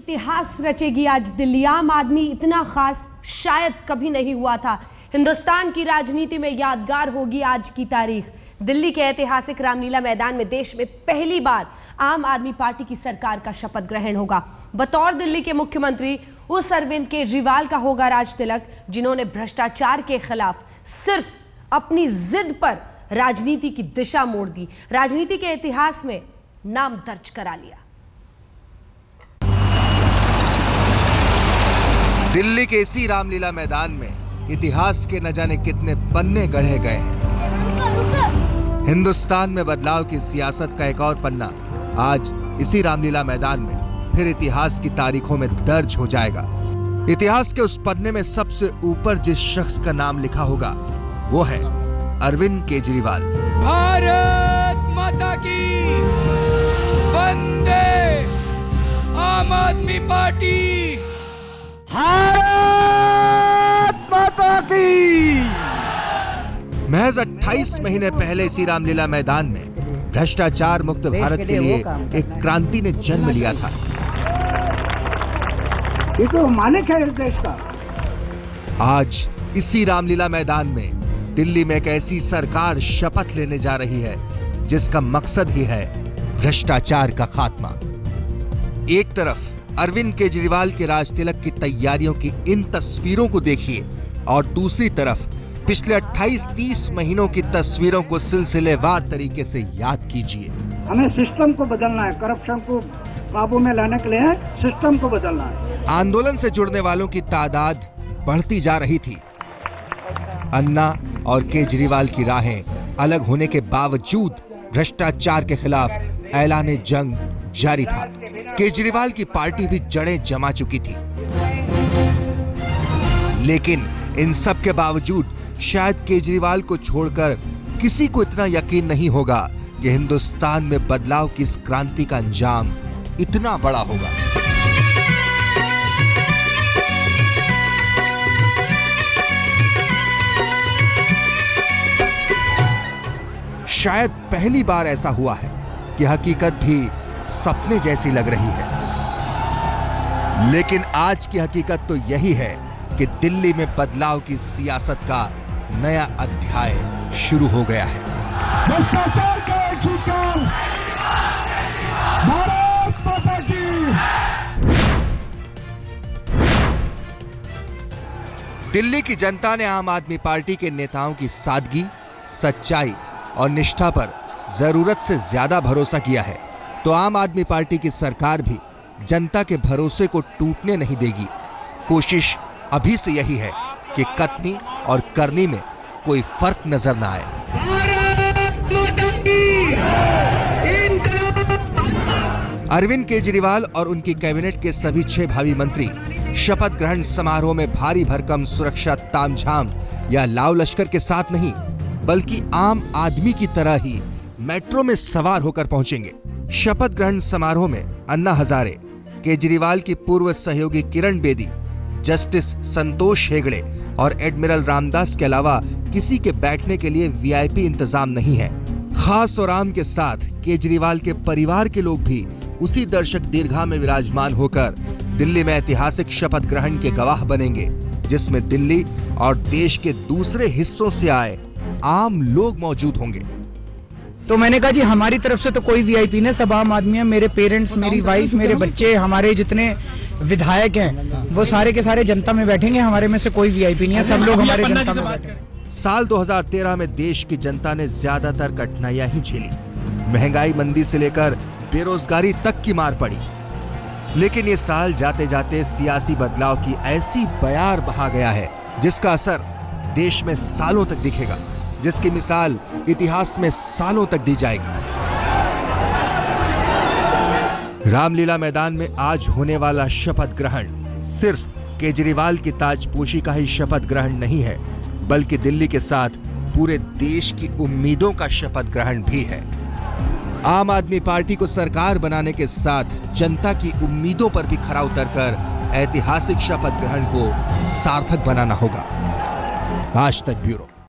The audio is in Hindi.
इतिहास रचेगी आज दिल्ली। आम आदमी इतना खास शायद कभी नहीं हुआ था। हिंदुस्तान की राजनीति में यादगार होगी आज की तारीख। दिल्ली के ऐतिहासिक रामलीला मैदान में देश में पहली बार आम आदमी पार्टी की सरकार का शपथ ग्रहण होगा। बतौर दिल्ली के मुख्यमंत्री उस अरविंद केजरीवाल का होगा राज तिलक, जिन्होंने भ्रष्टाचार के खिलाफ सिर्फ अपनी जिद पर राजनीति की दिशा मोड़ दी, राजनीति के इतिहास में नाम दर्ज करा लिया। दिल्ली के इसी रामलीला मैदान में इतिहास के न जाने कितने पन्ने गढ़े गए हैं। हिंदुस्तान में बदलाव की सियासत का एक और पन्ना आज इसी रामलीला मैदान में फिर इतिहास की तारीखों में दर्ज हो जाएगा। इतिहास के उस पन्ने में सबसे ऊपर जिस शख्स का नाम लिखा होगा वो है अरविंद केजरीवाल। भारत माता की वंदे, आम आदमी पार्टी भारत माता की। महज 28 महीने पहले इसी रामलीला मैदान में भ्रष्टाचार मुक्त भारत के लिए एक क्रांति ने जन्म लिया था। ये तो मालिक है इस देश का। आज इसी रामलीला मैदान में दिल्ली में एक ऐसी सरकार शपथ लेने जा रही है जिसका मकसद ही है भ्रष्टाचार का खात्मा। एक तरफ अरविंद केजरीवाल के राज तिलक की तैयारियों की इन तस्वीरों को देखिए और दूसरी तरफ पिछले 28-30 महीनों की तस्वीरों को सिलसिलेवार तरीके से याद कीजिए। हमें सिस्टम को बदलना है, करप्शन को काबू में लाने के लिए सिस्टम को बदलना है। आंदोलन से जुड़ने वालों की तादाद बढ़ती जा रही थी। अन्ना और केजरीवाल की राहें अलग होने के बावजूद भ्रष्टाचार के खिलाफ ऐलान जंग जारी था। केजरीवाल की पार्टी भी जड़ें जमा चुकी थी, लेकिन इन सब के बावजूद शायद केजरीवाल को छोड़कर किसी को इतना यकीन नहीं होगा कि हिंदुस्तान में बदलाव की इस क्रांति का अंजाम इतना बड़ा होगा। शायद पहली बार ऐसा हुआ है कि हकीकत भी सपने जैसी लग रही है, लेकिन आज की हकीकत तो यही है कि दिल्ली में बदलाव की सियासत का नया अध्याय शुरू हो गया है। भ्रष्टाचार का भारत माता की। दिल्ली की जनता ने आम आदमी पार्टी के नेताओं की सादगी, सच्चाई और निष्ठा पर जरूरत से ज्यादा भरोसा किया है, तो आम आदमी पार्टी की सरकार भी जनता के भरोसे को टूटने नहीं देगी। कोशिश अभी से यही है कि कथनी और करनी में कोई फर्क नजर ना आए। अरविंद केजरीवाल और उनकी कैबिनेट के सभी 6 भावी मंत्री शपथ ग्रहण समारोह में भारी भरकम सुरक्षा तामझाम या लाव लश्कर के साथ नहीं, बल्कि आम आदमी की तरह ही मेट्रो में सवार होकर पहुंचेंगे। शपथ ग्रहण समारोह में अन्ना हजारे, केजरीवाल की पूर्व सहयोगी किरण बेदी, जस्टिस संतोष हेगड़े और एडमिरल रामदास के अलावा किसी के बैठने के लिए वीआईपी इंतजाम नहीं है। खास और आम के साथ केजरीवाल के परिवार के लोग भी उसी दर्शक दीर्घा में विराजमान होकर दिल्ली में ऐतिहासिक शपथ ग्रहण के गवाह बनेंगे, जिसमें दिल्ली और देश के दूसरे हिस्सों से आए आम लोग मौजूद होंगे। तो मैंने कहा जी हमारी तरफ से तो कोई वीआईपी नहीं, सब आम आदमी है। मेरे पेरेंट्स, मेरी वाइफ, मेरे बच्चे, हमारे जितने विधायक हैं वो सारे के सारे जनता में बैठेंगे। हमारे में से कोई वीआईपी नहीं है, सब लोग हमारे जनता में बैठेंगे। साल 2013 में देश की जनता ने ज्यादातर कठिनाइयां ही झेली। महंगाई, मंदी से लेकर बेरोजगारी तक की मार पड़ी, लेकिन ये साल जाते जाते सियासी बदलाव की ऐसी बयार बहा गया है जिसका असर देश में सालों तक दिखेगा, जिसकी मिसाल इतिहास में सालों तक दी जाएगी। रामलीला मैदान में आज होने वाला शपथ ग्रहण सिर्फ केजरीवाल की ताजपोशी का ही शपथ ग्रहण नहीं है, बल्कि दिल्ली के साथ पूरे देश की उम्मीदों का शपथ ग्रहण भी है। आम आदमी पार्टी को सरकार बनाने के साथ जनता की उम्मीदों पर भी खरा उतरकर ऐतिहासिक शपथ ग्रहण को सार्थक बनाना होगा। आज तक ब्यूरो।